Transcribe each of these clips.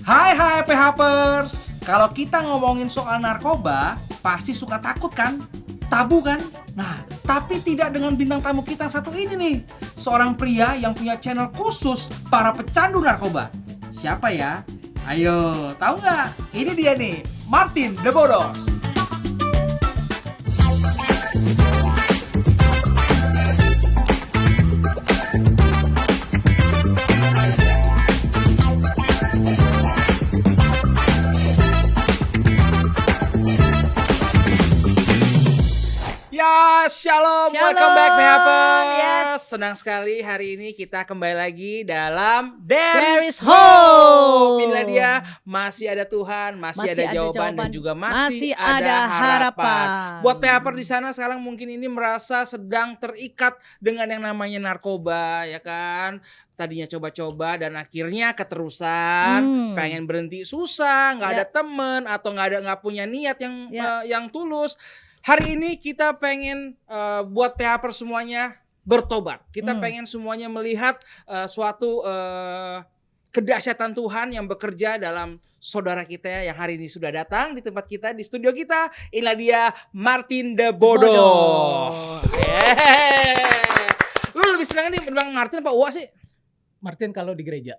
Hai PHpers. Kalau kita ngomongin soal narkoba, pasti suka takut kan? Tabu kan? Nah, tapi tidak dengan bintang tamu kita yang satu ini nih. Seorang pria yang punya channel khusus para pecandu narkoba. Siapa ya? Ayo, tahu nggak? Ini dia nih, Martin The Bodos. Ya, shalom, welcome back PHpers. Yes. Senang sekali hari ini kita kembali lagi dalam There There is is Hope. hope. Inilah dia, masih ada Tuhan, masih ada jawaban dan juga masih ada harapan. Buat PHper di sana sekarang mungkin ini merasa sedang terikat dengan yang namanya narkoba, ya kan? Tadinya coba-coba dan akhirnya keterusan, pengen berhenti susah, nggak ada temen atau nggak punya niat yang tulus. Hari ini kita pengen buat PHper semuanya bertobat. Kita pengen semuanya melihat suatu kedahsyatan Tuhan yang bekerja dalam saudara kita yang hari ini sudah datang di tempat kita, di studio kita. Inilah dia Martin The Bodos. Lu lebih senang nih bilang Martin apa Uwa sih? Martin kalau di gereja.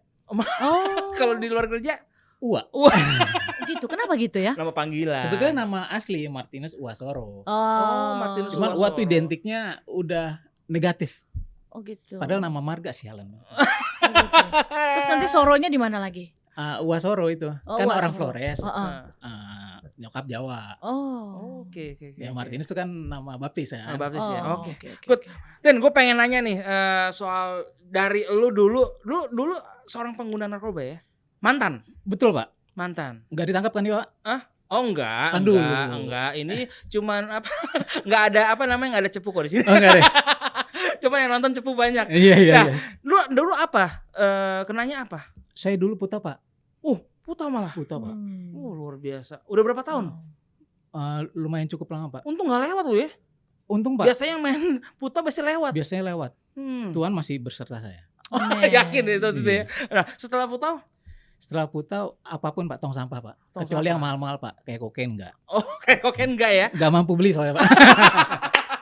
Kalau di luar gereja? Uwa. Gitu. Kenapa gitu ya? Nama panggilan. Sebetulnya nama asli Martinus Uwasoro. Martinus Cuman Uwasoro. Uwa tuh identiknya udah negatif. Oh gitu. Padahal nama marga sialan. Oh, gitu. Terus nanti soronya di mana lagi? Uwasoro itu. Oh, Kan Uwasoro. orang Flores. Nyokap Jawa. Oh. Oke. Ya Martinus itu kan nama baptis ya. Baptis ya. Oh, Oke. oke. Good. Dan gue pengen nanya nih soal dari lu dulu seorang pengguna narkoba ya? Mantan. Betul Pak. Mantan. Nggak ditangkap kan dia Pak? Oh enggak, Kan enggak. Ini cuman apa? Enggak ada apa namanya, enggak ada cepu kok di sini. Oh enggak deh. Cuman yang nonton cepu banyak. Iya. Lu dulu apa? Kenanya apa? Saya dulu Puta Pak. Puta malah. Puta Pak. Luar biasa. Udah berapa tahun? Lumayan cukup lama Pak. Untung enggak lewat lu ya. Untung Pak. Biasanya yang main puta pasti lewat. Biasanya lewat. Tuhan masih berserta saya. Yakin itu ya. Nah, setelah puta? Setelah Puta apapun Pak, tong sampah Pak. Tong Kecuali sampah. yang mahal-mahal Pak, kayak kokain enggak. Kayak kokain enggak ya? Enggak mampu beli soalnya Pak.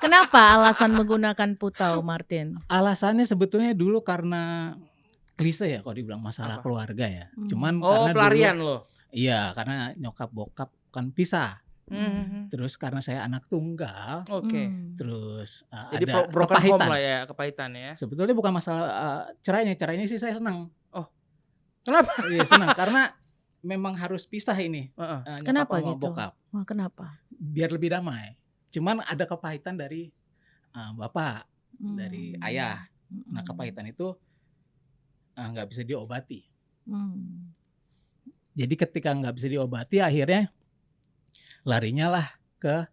Kenapa alasan menggunakan putau, Martin? Alasannya sebetulnya dulu karena klise ya kalau dibilang masalah Apa? keluarga ya. Cuman karena dulu, Pelarian lo. iya, karena nyokap bokap kan pisah. Mhm. Terus karena saya anak tunggal, Oke. terus Jadi ada broken home kepahitan. lah ya, kepahitan ya. Sebetulnya bukan masalah cerainya sih saya senang. Kenapa? Iya senang karena memang harus pisah ini. Heeh. Nyokap Kenapa sama gitu? bokap. Wah, kenapa? Biar lebih damai. Cuman ada kepahitan dari bapak, dari ayah. Nah kepahitan itu nggak bisa diobati. Jadi ketika nggak bisa diobati akhirnya larinya lah ke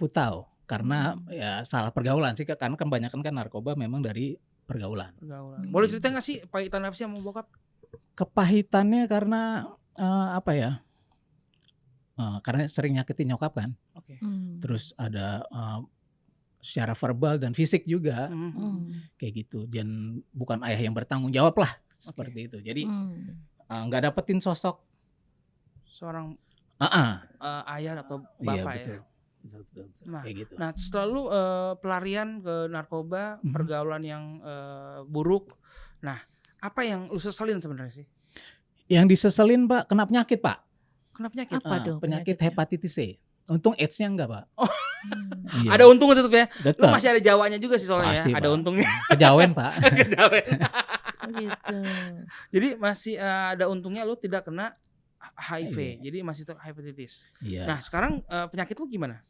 putau. Karena ya salah pergaulan sih. Karena kebanyakan kan narkoba memang dari pergaulan. Boleh cerita nggak sih pahitan apa sih sama bokap? Kepahitannya karena apa ya? Karena sering nyakitin nyokap kan. Oke. Terus ada secara verbal dan fisik juga kayak gitu. Dan bukan ayah yang bertanggung jawab lah seperti itu. Jadi nggak dapetin sosok Seorang ayah atau iya, bapak betul. ya. Betul. Nah, Kayak gitu. Nah, setelah lu pelarian ke narkoba, pergaulan yang buruk. Nah, apa yang lu seselin sebenarnya sih? Yang diseselin Pak, kena penyakit Pak. Kena penyakit. Apa tuh Penyakit penyakitnya? hepatitis C. Untung AIDS-nya enggak Pak. Iya. Ada untung tetap ya. Lu Tetap. masih ada Jawanya juga sih soalnya Pasti, ya. Ada Pak. untungnya. Kejawen Pak. Kejawen. Gitu. Jadi masih ada untungnya lu tidak kena HIV. Iya. Jadi masih tetap hepatitis. Iya. Nah, sekarang penyakit lu gimana?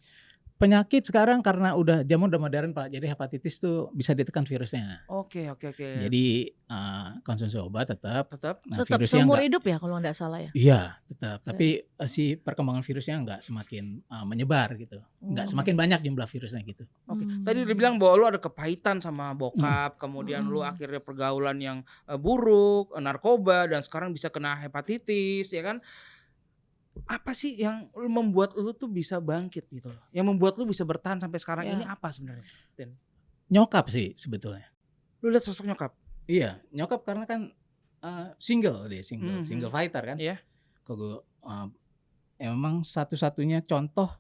Penyakit sekarang karena zaman udah modern Pak. Jadi hepatitis tuh bisa ditekan virusnya. Oke. Jadi konsumsi obat tetap. Tetap. Nah, Tetap virusnya seumur enggak. hidup ya kalau nggak salah ya? Iya, tetap. Tapi si perkembangan virusnya enggak semakin menyebar gitu. Enggak semakin banyak jumlah virusnya gitu. Oke. Tadi udah bilang bahwa lu ada kepahitan sama bokap, kemudian lu akhirnya pergaulan yang buruk, narkoba, dan sekarang bisa kena hepatitis, ya kan? Apa sih yang membuat lu tuh bisa bangkit gitu loh? Yang membuat lu bisa bertahan sampai sekarang Ya. ini apa sebenarnya? Nyokap sih sebetulnya. Lu lihat sosok nyokap? Iya, nyokap karena kan single fighter kan. Iya. Kalau memang satu-satunya contoh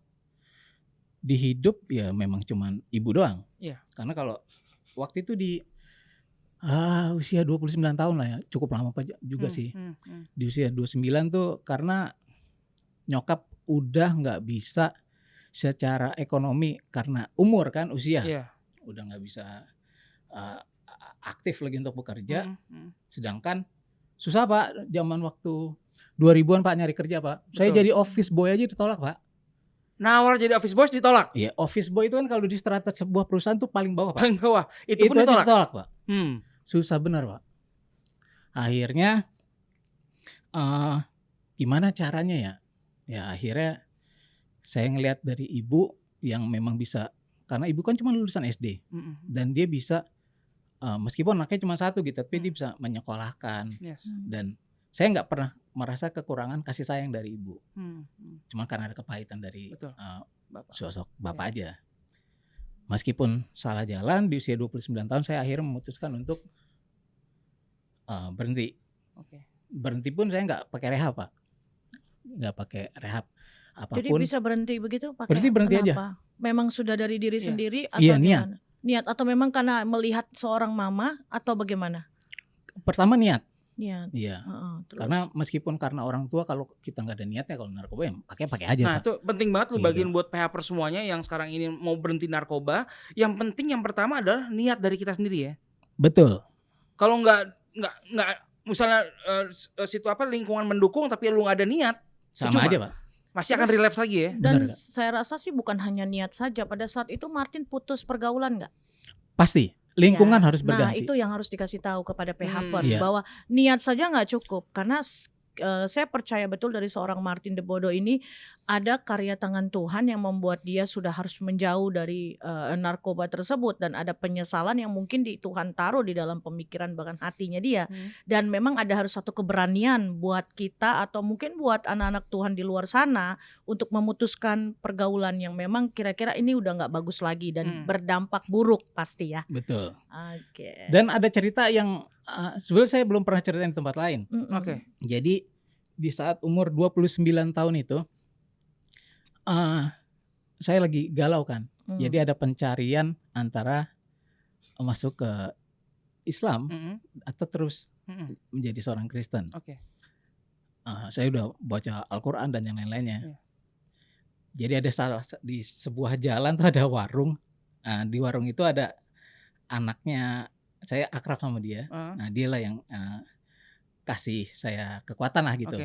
di hidup ya memang cuman ibu doang. Iya. Karena kalau waktu itu di usia 29 tahun lah ya, cukup lama juga sih. Di usia 29 tuh karena nyokap udah nggak bisa secara ekonomi karena umur kan, usia. Iya. Udah nggak bisa aktif lagi untuk bekerja. Sedangkan susah Pak, zaman waktu 2000-an Pak nyari kerja Pak. Saya Betul. jadi office boy aja ditolak Pak. Nawar jadi office boy ditolak. Iya, office boy itu kan kalau di strata sebuah perusahaan tuh paling bawah Pak. Paling bawah. Itu pun aja ditolak Pak. Susah benar Pak. Akhirnya gimana caranya ya? Ya akhirnya saya ngelihat dari ibu yang memang bisa, karena ibu kan cuma lulusan SD dan dia bisa meskipun anaknya cuma satu gitu, tapi dia bisa menyekolahkan. Yes. Dan saya nggak pernah merasa kekurangan kasih sayang dari ibu. Cuma karena ada kepahitan dari sosok bapak aja. Meskipun salah jalan di usia 29 tahun saya akhirnya memutuskan untuk berhenti. Berhenti pun saya nggak pakai rehab Pak. Nggak pakai rehab apapun. Jadi bisa berhenti begitu pakai berhenti kenapa? aja. Memang sudah dari diri sendiri atau Iya, gimana? Niat atau memang karena melihat seorang mama atau bagaimana? Pertama niat. Niat. Iya. Terus. Karena meskipun karena orang tua, kalau kita nggak ada niatnya, kalau narkoba ya pakai aja. Nah Pak. itu penting banget lu Iya. bagiin buat PH semuanya yang sekarang ini mau berhenti narkoba. Yang penting yang pertama adalah niat dari kita sendiri ya. Betul. Kalau nggak misalnya situ lingkungan mendukung tapi lu nggak ada niat, Sama percuma. aja Pak. Masih akan relapse lagi ya. Dan Benar, Kak. saya rasa sih bukan hanya niat saja. Pada saat itu Martin putus pergaulan nggak? Pasti. Lingkungan Ya. harus berganti. Nah itu yang harus dikasih tahu kepada PH-pers Iya. bahwa niat saja nggak cukup. Karena saya percaya betul dari seorang Martin Debodo ini ada karya tangan Tuhan yang membuat dia sudah harus menjauh dari narkoba tersebut, dan ada penyesalan yang mungkin Tuhan taruh di dalam pemikiran bahkan hatinya dia. Dan memang ada harus satu keberanian buat kita atau mungkin buat anak-anak Tuhan di luar sana untuk memutuskan pergaulan yang memang kira-kira ini udah nggak bagus lagi dan berdampak buruk pasti ya. Betul. Oke. Dan ada cerita yang sebenarnya saya belum pernah ceritain di tempat lain. Oke. Jadi di saat umur 29 tahun itu saya lagi galau kan. Jadi ada pencarian antara masuk ke Islam atau terus menjadi seorang Kristen. Oke. Saya udah baca Al-Quran dan yang lain-lainnya. Jadi ada di sebuah jalan tuh ada warung. Di warung itu ada anaknya, saya akrab sama dia. Nah dia lah yang kasih saya kekuatan lah gitu.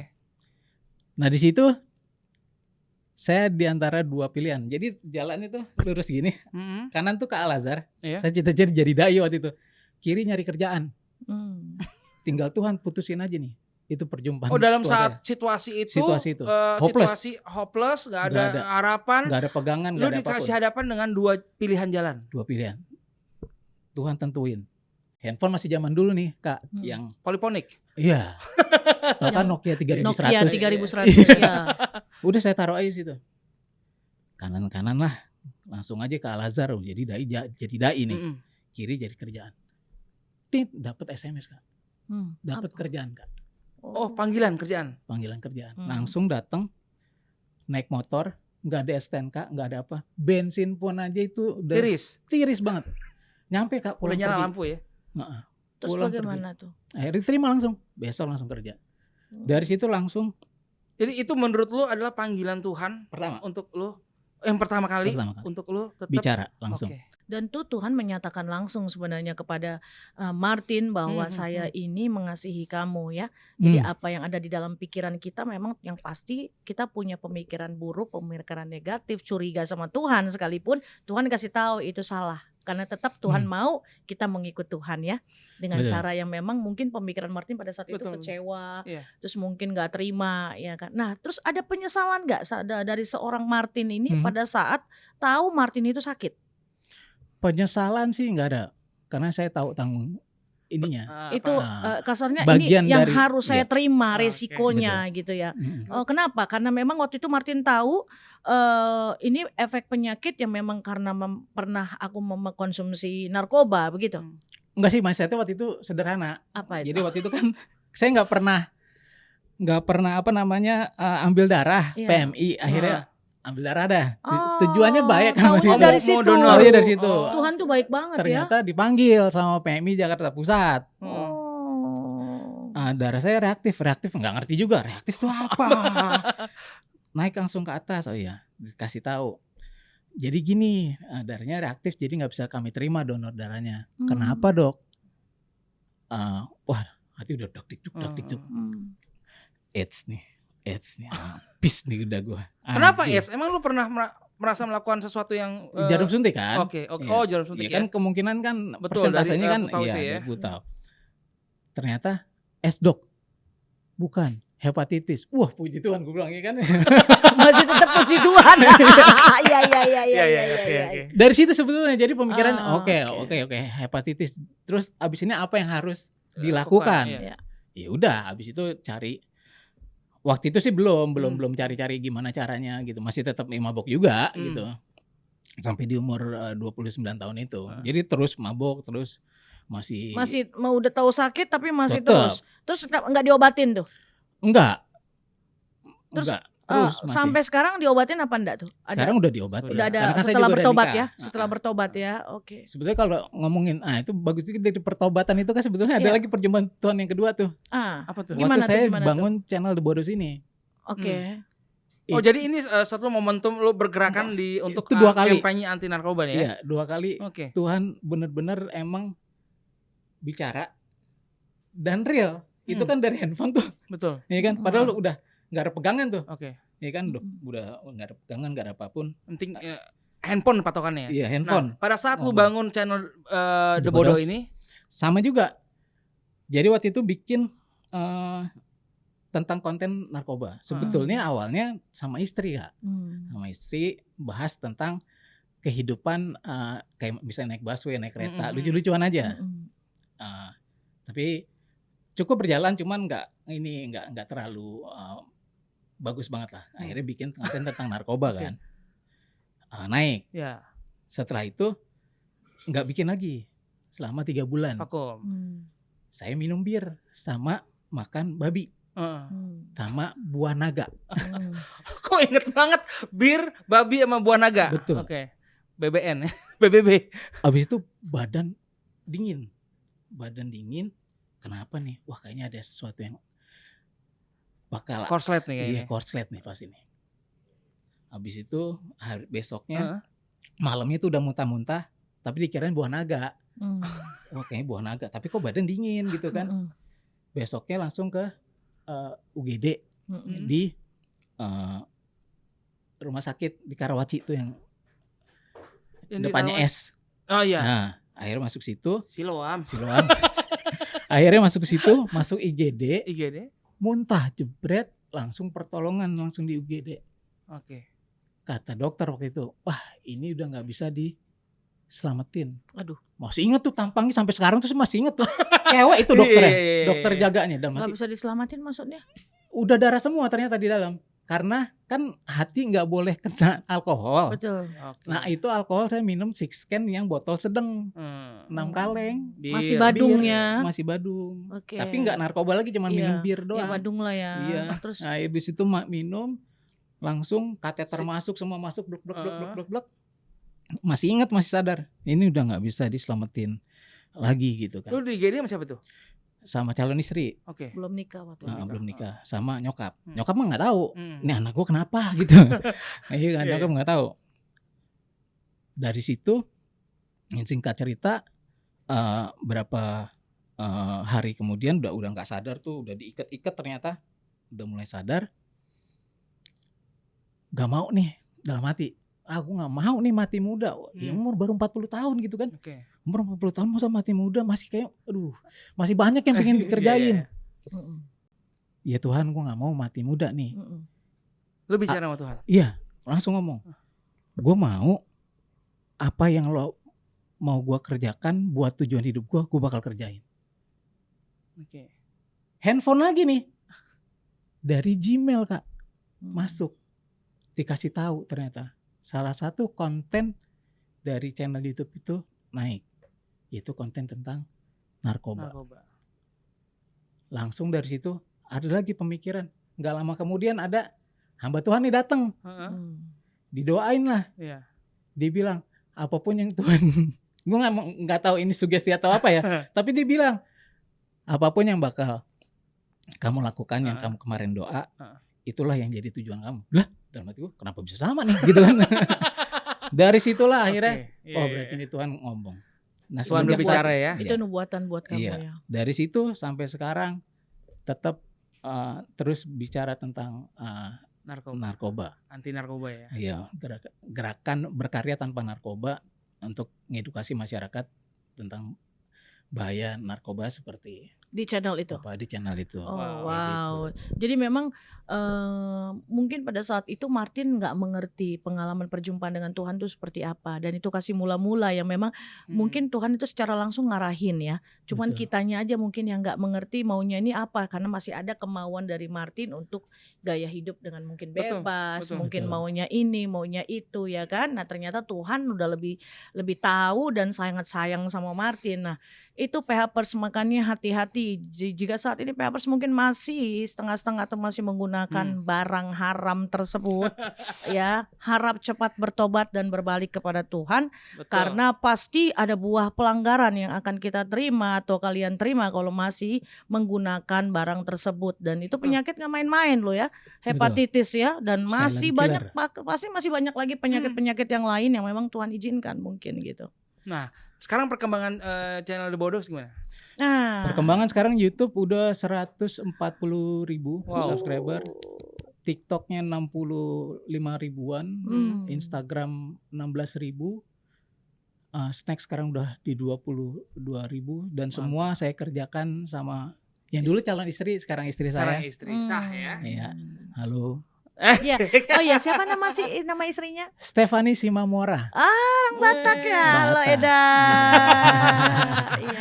Nah di situ saya di antara dua pilihan. Jadi jalan itu lurus gini, kanan tuh ke Al-Azhar. Saya cita-cita jadi dai waktu itu. Kiri nyari kerjaan. Tinggal Tuhan putusin aja nih. Itu perjumpaan. Oh dalam tua saat situasi itu hopeless. situasi hopeless, nggak ada harapan, nggak ada pegangan, nggak lu ada apapun. dikasih hadapan dengan dua pilihan jalan. Dua pilihan. Tuhan tentuin. Handphone masih zaman dulu nih Kak, yang poliponik. iya. Tahu kan Nokia 3100. Nokia 3100 ya. Udah saya taruh aja situ. Kanan-kanan lah. Langsung aja ke Al-Azhar, jadi dai nih. Kiri jadi kerjaan. Dapat SMS Kak. Dapat kerjaan Kak. Oh, panggilan kerjaan. Panggilan kerjaan. Langsung datang naik motor, nggak ada STNK, nggak ada apa. Bensin pun aja itu udah tiris banget. Nyampe Kak, udah nyala lampu ya. Terus bagaimana tuh? Akhirnya terima langsung, besok langsung kerja. Dari situ langsung. Jadi itu menurut lu adalah panggilan Tuhan pertama untuk lu, yang pertama kali. Untuk lu tetap bicara langsung. Dan tuh Tuhan menyatakan langsung sebenarnya kepada Martin bahwa saya ini mengasihi kamu ya. Jadi apa yang ada di dalam pikiran kita memang yang pasti kita punya pemikiran buruk, pemikiran negatif, curiga sama Tuhan sekalipun Tuhan kasih tahu itu salah. Karena tetap Tuhan mau kita mengikut Tuhan ya. Dengan cara yang memang mungkin pemikiran Martin pada saat itu kecewa. Terus mungkin gak terima ya kan. Nah terus ada penyesalan gak dari seorang Martin ini pada saat tahu Martin itu sakit? Penyesalan sih nggak ada, karena saya tahu tanggung ininya. Itu kasarnya bagian ini yang dari, harus saya terima resikonya gitu ya. Kenapa? Karena memang waktu itu Martin tahu ini efek penyakit yang memang karena pernah aku mengkonsumsi narkoba begitu. Enggak sih, mindsetnya waktu itu sederhana. Apa itu? Jadi waktu itu kan saya nggak pernah apa namanya ambil darah PMI, akhirnya ambil darah dah. Tujuannya baik kan dari situ. Dari situ. Tuhan tuh baik banget. Ternyata dipanggil sama PMI Jakarta Pusat. Darah saya reaktif nggak ngerti juga reaktif itu apa. Naik langsung ke atas, oh iya dikasih tahu. Jadi gini, darahnya reaktif jadi nggak bisa kami terima donor darahnya. Kenapa dok? Wah hati udah dak-dik-duk. AIDS nih, habis nih udah gue. Kenapa AIDS? Emang lu pernah merasa melakukan sesuatu yang jarum suntik kan? Oke. Oh jarum suntik ya. Kan kemungkinan kan betul, persentasenya kan tahu. Ternyata AIDS dok, bukan hepatitis. Wah puji Tuhan gue bilang kan. Masih tetap puji Tuhan. Iya. Dari situ sebetulnya jadi pemikiran oke hepatitis. Terus abis ini apa yang harus dilakukan? Ya udah abis itu cari. Waktu itu sih belum cari-cari gimana caranya gitu. Masih tetap mabok juga gitu. Sampai di umur 29 tahun itu. Jadi terus mabok masih mau udah tahu sakit tapi masih tetep. Terus enggak diobatin tuh? Enggak. Terus sampai sekarang diobatin apa enggak tuh? Sekarang udah diobatin. Udah ada setelah bertobat ya? Setelah bertobat ya. Oke. Sebetulnya kalau ngomongin itu bagus juga dari pertobatan itu kan sebetulnya ada lagi perjumpaan Tuhan yang kedua tuh. Apa tuh? Waktu saya bangun channel The Bodos ini. Oke. Oh jadi ini satu momentum lo bergerakan untuk dua kali kampanye anti narkoba ya? Iya 2 kali. Tuhan benar-benar emang bicara dan real. Itu kan dari handphone tuh. Betul. Iya kan? Padahal udah nggak ada pegangan tuh. Iya kan? Udah nggak ada pegangan, nggak ada apapun. Penting handphone patokannya ya? Iya handphone. Pada saat lu bangun channel The Bodos ini sama juga. Jadi waktu itu bikin tentang konten narkoba. Sebetulnya awalnya sama istri Kak. Sama istri bahas tentang kehidupan kayak misalnya naik busway, naik kereta, lucu-lucuan aja. Tapi cukup berjalan, cuman nggak terlalu bagus banget lah. Akhirnya bikin konten tentang narkoba kan, naik. Setelah itu nggak bikin lagi selama 3 bulan. Saya minum bir sama makan babi. Sama buah naga. Kok inget banget bir, babi sama buah naga. Betul. BBN, BBB. Abis itu badan dingin. Kenapa nih? Wah kayaknya ada sesuatu yang bakal korslet nih kayaknya. Iya korslet nih pas ini. Abis itu besoknya malamnya tuh udah muntah-muntah, tapi dikirain buah naga. Wah kayaknya buah naga, tapi kok badan dingin gitu kan. Besoknya langsung ke UGD di rumah sakit di Karawaci tuh yang depannya S. Oh iya. Nah, akhirnya masuk situ. Siloam. Akhirnya masuk ke situ, masuk IGD. muntah jebret, langsung pertolongan langsung di UGD. Oke. Kata dokter waktu itu, wah ini udah nggak bisa diselamatin. Aduh. Masih inget tuh tampangnya sampai sekarang tuh masih inget tuh. Cewek itu dokternya, dokter jaganya. Nggak bisa diselamatin maksudnya? Udah darah semua ternyata di dalam. Karena kan hati nggak boleh kena alkohol. Betul. Nah itu alkohol saya minum 6 can yang botol sedang, 6 kaleng. Masih badungnya. Masih badung. Okay. Tapi nggak narkoba lagi, cuma minum bir doang. Ya badung lah ya. Iya. Terus nah habis itu minum, langsung kateter masuk, semua masuk, blok. Masih ingat, masih sadar. Ini udah nggak bisa diselamatin lagi gitu kan. Lu di IGD sama siapa tuh? Sama calon istri. Oke. Belum nikah waktu itu. Belum nikah. Sama nyokap. Nyokap mah nggak tahu. Ini anak gue kenapa gitu. Iya kan, nyokap nggak tahu. Dari situ, singkat cerita, berapa hari kemudian udah nggak sadar tuh, udah diikat-ikat ternyata, udah mulai sadar. Gak mau nih dalam hati. Aku nggak mau nih mati muda. Ya, umur baru 40 tahun gitu kan. Umur 40 tahun masa mati muda, masih kayak masih banyak yang pengen dikerjain. Ya Tuhan, gue nggak mau mati muda nih. Lu bicara sama Tuhan? Iya, langsung ngomong. Gue mau apa yang lo mau gue kerjakan buat tujuan hidup gue bakal kerjain. Handphone lagi nih dari Gmail Kak, masuk, dikasih tahu ternyata salah satu konten dari channel YouTube itu naik, yaitu konten tentang narkoba. Langsung dari situ ada lagi pemikiran. Nggak lama kemudian ada hamba Tuhan nih datang. Didoain lah. Iya. Dia bilang apapun yang Tuhan, gue nggak tahu ini sugesti atau apa ya. Tapi dia bilang apapun yang bakal kamu lakukan, yang kamu kemarin doa, itulah yang jadi tujuan kamu. Lah, dalam hati gue kenapa bisa sama nih gitu kan. Dari situlah akhirnya berarti ini Tuhan ngomong. Nah, Tuhan berbicara ya. Itu nubuatan buat kamu ya. Dari situ sampai sekarang tetap terus bicara tentang narkoba. Anti narkoba ya. Iya, gerakan berkarya tanpa narkoba untuk mengedukasi masyarakat tentang bahaya narkoba seperti di channel itu. Di channel itu. Oh, wow. Gitu. Jadi memang mungkin pada saat itu Martin nggak mengerti pengalaman perjumpaan dengan Tuhan itu seperti apa, dan itu kasih mula-mula yang memang mungkin Tuhan itu secara langsung ngarahin ya. Cuman kitanya aja mungkin yang nggak mengerti maunya ini apa, karena masih ada kemauan dari Martin untuk gaya hidup dengan mungkin bebas, mungkin maunya ini, maunya itu ya kan. Nah, ternyata Tuhan udah lebih tahu dan sangat sayang sama Martin. Nah, itu PH-Pers makanya hati-hati jika saat ini PH-Pers mungkin masih setengah-setengah atau masih menggunakan barang haram tersebut ya, harap cepat bertobat dan berbalik kepada Tuhan. Karena pasti ada buah pelanggaran yang akan kita terima atau kalian terima kalau masih menggunakan barang tersebut, dan itu penyakit nggak main-main loh ya, hepatitis ya, dan masih banyak pasti masih banyak lagi penyakit-penyakit yang lain yang memang Tuhan izinkan mungkin gitu. Nah, sekarang perkembangan channel The Bodos gimana? Perkembangan sekarang YouTube udah 140.000 subscriber, TikToknya 65 ribuan, Instagram 16.000, Snack sekarang udah di 22.000, dan semua saya kerjakan sama yang dulu calon istri, sekarang istri saya. Sekarang istri sah ya. Iya. Halo. Ya. Oh ya, siapa nama istrinya? Stefani Simamora. Orang Batak ya. Halo Eda.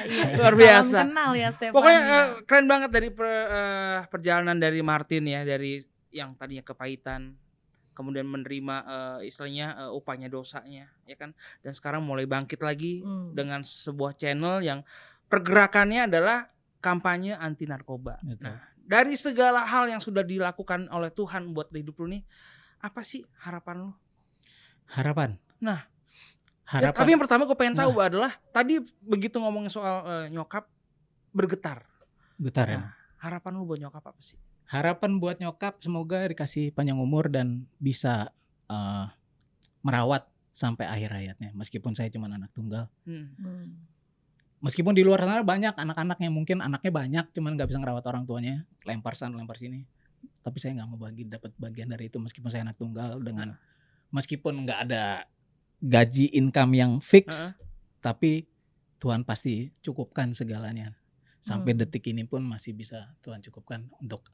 Iya. Luar biasa. Salam kenal ya Stefani. Pokoknya keren banget dari perjalanan dari Martin ya, dari yang tadinya kepahitan, kemudian menerima istilahnya upahnya dosanya ya kan, dan sekarang mulai bangkit lagi dengan sebuah channel yang pergerakannya adalah kampanye anti narkoba. Nah, dari segala hal yang sudah dilakukan oleh Tuhan buat hidup lu nih, apa sih harapan lu? Harapan. Nah, ya, tapi yang pertama gue pengen tahu adalah tadi begitu ngomongin soal nyokap bergetar. Ya. Harapan lu buat nyokap apa sih? Harapan buat nyokap semoga dikasih panjang umur dan bisa merawat sampai akhir hayatnya. Meskipun saya cuma anak tunggal. Meskipun di luar sana banyak anak-anak yang mungkin anaknya banyak cuman nggak bisa ngerawat orang tuanya, lempar sana lempar sini. Tapi saya nggak mau dapat bagian dari itu, meskipun saya anak tunggal, dengan meskipun nggak ada gaji income yang fix, tapi Tuhan pasti cukupkan segalanya. Sampai detik ini pun masih bisa Tuhan cukupkan untuk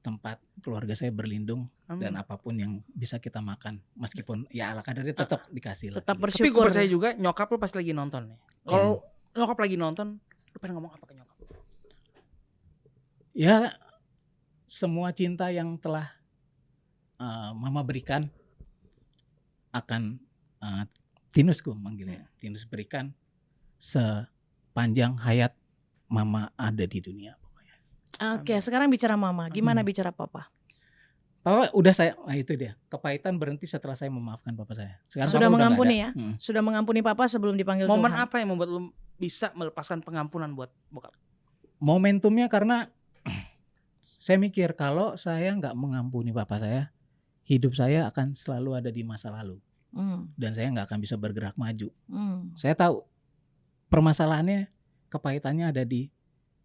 tempat keluarga saya berlindung. Dan apapun yang bisa kita makan, meskipun ya ala kadarnya tetap dikasih lah. Tetap bersyukur. Tapi gue percaya juga nyokap lu pas lagi nonton nih. Kalau nyokap lagi nonton, lu pengen ngomong apa ke nyokap? Ya, semua cinta yang telah mama berikan akan Tinus, gue manggilnya Tinus, berikan sepanjang hayat mama ada di dunia. Oke, sekarang bicara mama, gimana bicara papa? Papa udah itu dia, kepahitan berhenti setelah saya memaafkan papa saya. Sekarang sudah mengampuni ya? Sudah mengampuni papa sebelum dipanggil Momen Tuhan. Apa yang membuat lu bisa melepaskan pengampunan buat bokap? Momentumnya karena saya mikir kalau saya nggak mengampuni papa saya, hidup saya akan selalu ada di masa lalu. Dan saya nggak akan bisa bergerak maju. Saya tahu permasalahannya, kepahitannya ada di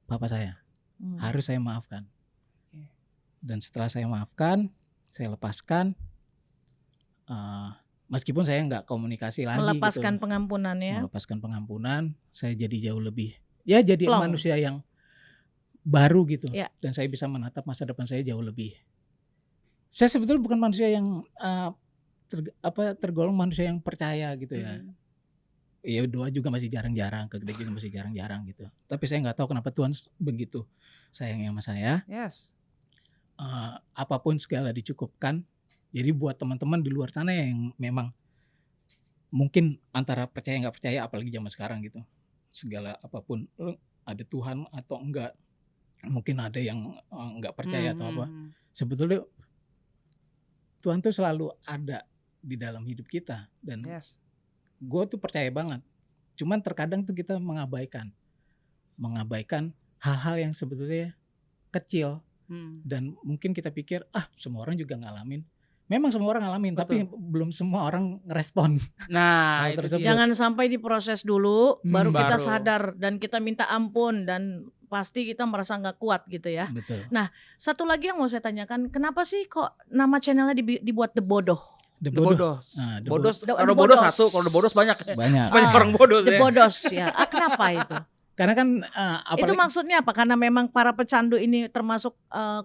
papa saya. Harus saya maafkan. Dan setelah saya maafkan, saya lepaskan. Meskipun saya nggak komunikasi lagi. Melepaskan gitu. pengampunan ya. Melepaskan pengampunan, saya jadi jauh lebih, ya jadi manusia yang baru gitu. Ya. Dan saya bisa menatap masa depan saya jauh lebih. Saya sebetulnya bukan manusia yang tergolong manusia yang percaya gitu ya. Ya doa juga masih jarang-jarang, ke gereja juga masih jarang-jarang gitu. Tapi saya nggak tahu kenapa Tuhan begitu sayangnya sama saya. Yes. Apapun segala dicukupkan. Jadi buat teman-teman di luar sana yang memang mungkin antara percaya nggak percaya, apalagi zaman sekarang gitu, segala apapun ada Tuhan atau enggak, mungkin ada yang nggak percaya atau apa. Sebetulnya Tuhan tuh selalu ada di dalam hidup kita dan gue tuh percaya banget. Cuman terkadang tuh kita mengabaikan hal-hal yang sebetulnya kecil dan mungkin kita pikir semua orang juga ngalamin. Memang semua orang ngalamin, tapi belum semua orang ngerespon. Nah, jangan sampai diproses dulu, baru kita sadar dan kita minta ampun dan pasti kita merasa nggak kuat gitu ya. Betul. Nah, satu lagi yang mau saya tanyakan, kenapa sih kok nama channelnya dibuat The Bodoh? The Bodos. Kalau bodos satu, kalau The Bodos banyak orang bodos. The Bodos ya. Kenapa itu? Karena kan itu maksudnya apa? Karena memang para pecandu ini termasuk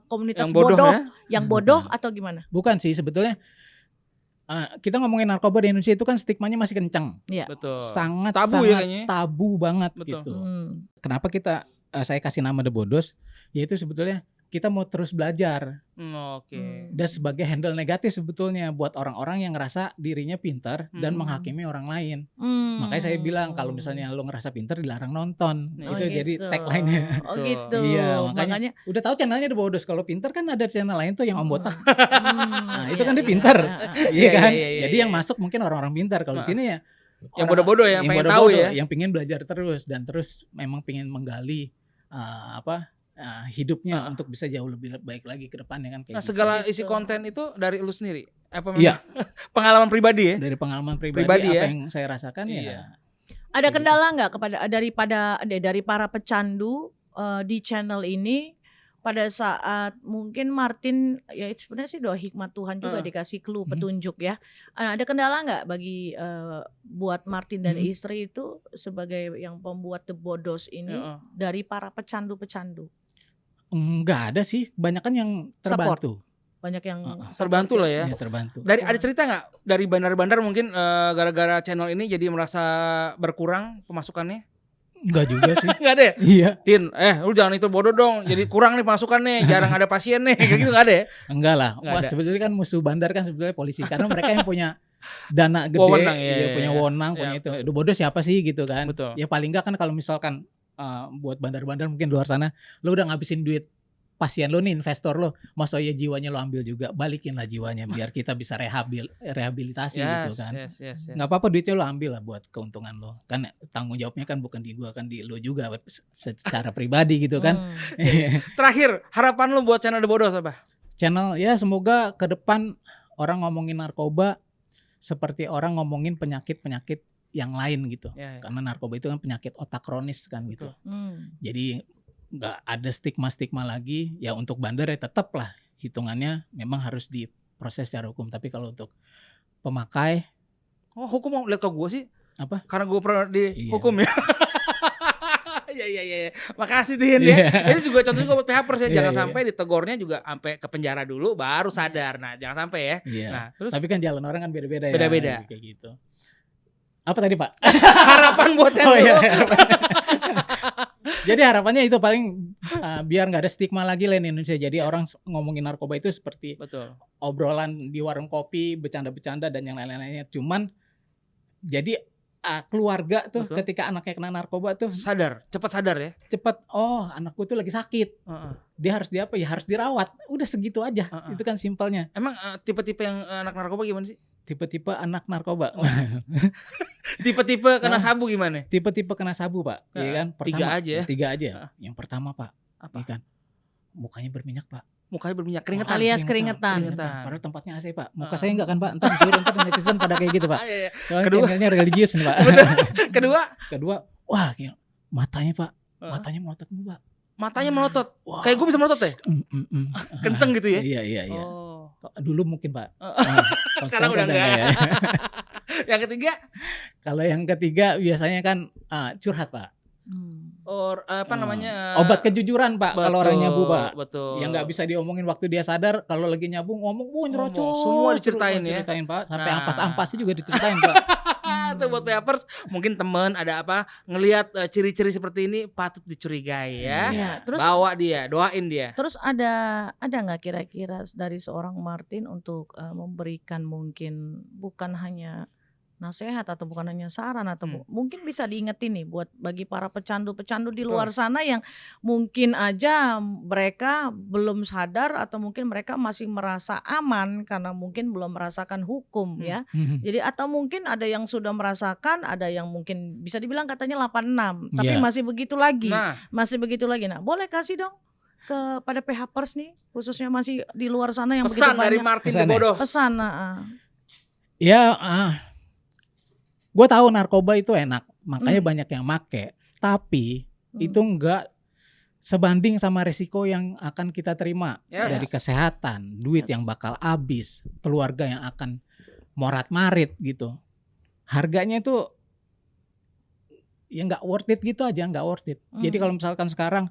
komunitas yang bodoh ya? Yang bodoh atau gimana? Bukan sih sebetulnya. Kita ngomongin narkoba di Indonesia itu kan stigmanya masih kencang. Ya. Betul. Sangat tabu ya kayaknya. Tabu banget. Betul. Gitu. Kenapa saya kasih nama The Bodos? Yaitu sebetulnya kita mau terus belajar. Dan sebagai handle negatif sebetulnya buat orang-orang yang ngerasa dirinya pintar dan menghakimi orang lain. Makanya saya bilang kalau misalnya lo ngerasa pintar dilarang nonton. Itu jadi tagline-nya. Oh gitu. Iya, makanya udah tahu channelnya The Bodos. Kalau pintar kan ada channel lain tuh yang Om Botak. Nah, itu kan dia pintar. Iya kan? Jadi yang masuk mungkin orang-orang pintar. Kalau di sini ya yang bodoh-bodoh yang pengen tahu ya. Yang pengen belajar terus dan terus memang pengen menggali hidupnya untuk bisa jauh lebih baik lagi ke depannya kan. Nah, segala isi konten itu dari lu sendiri? Apa memang pengalaman pribadi ya? Dari pengalaman pribadi apa yang saya rasakan ya. Ada kendala nggak dari para pecandu di channel ini pada saat mungkin Martin ya sebenarnya sih doa hikmat Tuhan juga dikasih clue petunjuk ya. Ada kendala nggak bagi buat Martin dan istri itu sebagai yang pembuat The Bodos ini dari para pecandu-pecandu? Enggak ada sih, banyak kan yang terbantu. Banyak yang terbantu lah ya. Terbantu. Ada cerita nggak dari bandar-bandar mungkin gara-gara channel ini jadi merasa berkurang pemasukannya? Enggak juga sih. Enggak ada ya? Iya. Tin, lu jangan itu bodoh dong. Jadi kurang nih pemasukannya, jarang ada pasien nih. Kayak gitu enggak ada ya? Enggak lah. Sebetulnya kan musuh bandar kan sebetulnya polisi karena mereka yang punya dana gede, punya wewenang, punya itu. Udah bodoh siapa sih gitu kan? Betul. Ya paling enggak kan kalau misalkan buat bandar-bandar mungkin luar sana, lo udah ngabisin duit pasien lo nih, investor lo, masa ya jiwanya lo ambil juga, balikin lah jiwanya biar kita bisa rehabilitasi gitu kan. Nggak apa-apa duitnya lo ambil lah buat keuntungan lo, kan tanggung jawabnya kan bukan di gua, kan di lo juga secara pribadi gitu kan. Terakhir, harapan lo buat channel The Bodos apa? Channel ya semoga ke depan orang ngomongin narkoba seperti orang ngomongin penyakit-penyakit yang lain gitu. Karena narkoba itu kan penyakit otak kronis kan gitu. Jadi nggak ada stigma-stigma lagi. Ya untuk bandar ya tetap lah hitungannya memang harus diproses secara hukum. Tapi kalau untuk pemakai, hukum mau lihat ke gue sih? Apa? Karena gue pernah dihukum ya. Iya. Makasih Tin ya. Ini juga contoh juga buat PHPers ya. Jangan sampai ditegornya juga sampai ke penjara dulu baru sadar. Nah, jangan sampai ya. Nah, terus tapi kan jalan orang kan beda-beda ya. Beda-beda. Kayak gitu. Apa tadi Pak? Harapan buat channel. Jadi harapannya itu paling biar nggak ada stigma lagi lah di Indonesia. Jadi orang ngomongin narkoba itu seperti obrolan di warung kopi, bercanda-bercanda dan yang lain-lainnya. Cuman jadi keluarga tuh ketika anaknya kena narkoba tuh cepat sadar ya. Cepat, anakku tuh lagi sakit. Dia harus harus dirawat. Udah segitu aja. Itu kan simpelnya. Emang tipe-tipe yang anak narkoba gimana sih? Tipe-tipe anak narkoba. Tipe-tipe kena sabu gimana? Tipe-tipe kena sabu Pak. Iya kan? Pertama, tiga aja. Yang pertama Pak, apa kan? Mukanya berminyak Pak. Mukanya berminyak, keringetan. Alias keringetan. Padahal tempatnya AC Pak. Muka saya enggak kan Pak? Entar disuruh netizen pada kayak gitu Pak. Soalnya channelnya religius nih Pak. Kedua, wah matanya Pak. Matanya melotot dulu Pak. Matanya melotot. Kayak gue bisa melotot ya? Kenceng gitu ya? Iya. Dulu mungkin Pak. Sekarang udah enggak. Ya. Yang ketiga? Kalau yang ketiga biasanya kan curhat Pak. Namanya? Obat kejujuran Pak. Kalau orang nyabu Pak. Betul. Yang nggak bisa diomongin waktu dia sadar. Kalau lagi nyabu ngomong, nyerocos. Semua diceritain ya. Diceritain Pak. Sampai ampas-ampasnya juga diceritain Pak. Itu buat PHPers mungkin temen ada apa ngelihat ciri-ciri seperti ini patut dicurigai ya. Terus bawa dia, doain dia. Terus ada nggak kira-kira dari seorang Martin untuk memberikan mungkin bukan hanya nasihat atau bukan hanya saran atau mungkin bisa diingetin nih buat bagi para pecandu-pecandu di luar sana yang mungkin aja mereka belum sadar atau mungkin mereka masih merasa aman karena mungkin belum merasakan hukum ya. Jadi atau mungkin ada yang sudah merasakan, ada yang mungkin bisa dibilang katanya 86 tapi masih begitu lagi. Masih begitu lagi. Nah, boleh kasih dong kepada PHPers nih khususnya masih di luar sana yang pesan begitu banyak. dari Martin the Bodoh. Pesan. Ya, gue tahu narkoba itu enak, makanya banyak yang make. Tapi itu enggak sebanding sama resiko yang akan kita terima dari kesehatan, duit yang bakal habis, keluarga yang akan morat-marit gitu. Harganya itu ya nggak worth it gitu aja, nggak worth it. Jadi kalau misalkan sekarang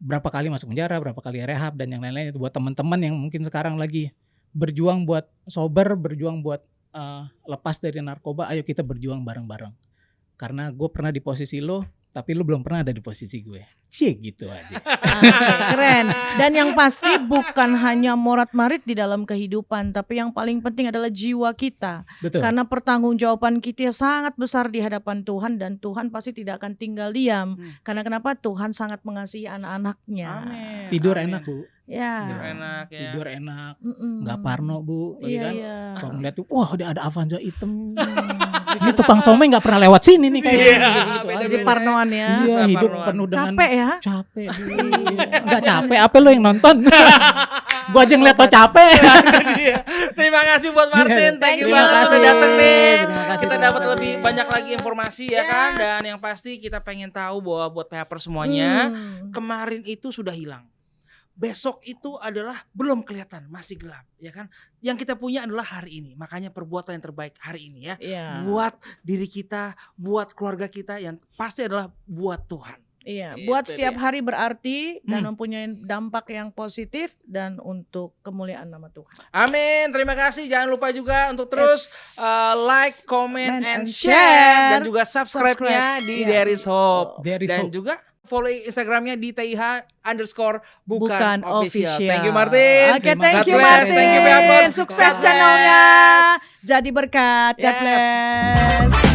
berapa kali masuk penjara, berapa kali rehab dan yang lain-lain itu buat teman-teman yang mungkin sekarang lagi berjuang buat sober, berjuang buat lepas dari narkoba, ayo kita berjuang bareng-bareng. Karena gue pernah di posisi lo, tapi lo belum pernah ada di posisi gue. Cie gitu aja. Keren. Dan yang pasti bukan hanya morat-marit di dalam kehidupan, tapi yang paling penting adalah jiwa kita. Betul. Karena pertanggungjawaban kita sangat besar di hadapan Tuhan dan Tuhan pasti tidak akan tinggal diam. Karena kenapa? Tuhan sangat mengasihi anak-anaknya. Amin. Tidur enak, Bu. Ya. Tidur enak, nggak parno, Bu. Iya, Kan? iya. Kalau ngeliat tuh, wah udah ada Avanza hitam. Ini tukang somai nggak pernah lewat sini nih kayaknya. Gitu. Jadi parnoan ya. Iya, hidup penuh dengan capek ya. Capek. Nggak capek, apa lo yang nonton? Gua aja ngeliat lo capek. Terima kasih buat Martin, thank you Terima banget kasih. udah datang nih. Terima kasih, Kita terima dapat kasih. lebih banyak lagi informasi ya kan, dan yang pasti kita pengen tahu bahwa buat PHPers semuanya, kemarin itu sudah hilang. Besok itu adalah belum kelihatan, masih gelap, ya kan? Yang kita punya adalah hari ini. Makanya perbuatan yang terbaik hari ini ya. Buat diri kita, buat keluarga kita, yang pasti adalah buat Tuhan. Iya, buat setiap hari berarti dan mempunyai dampak yang positif dan untuk kemuliaan nama Tuhan. Amin. Terima kasih. Jangan lupa juga untuk terus like, comment, and share, dan juga subscribe-nya di There is Hope. Dan juga follow Instagramnya di TIH_bukan official. Thank you Martin. Oke, thank you Martin. Thank you PHPers. Sukses channelnya. Jadi berkat. God bless.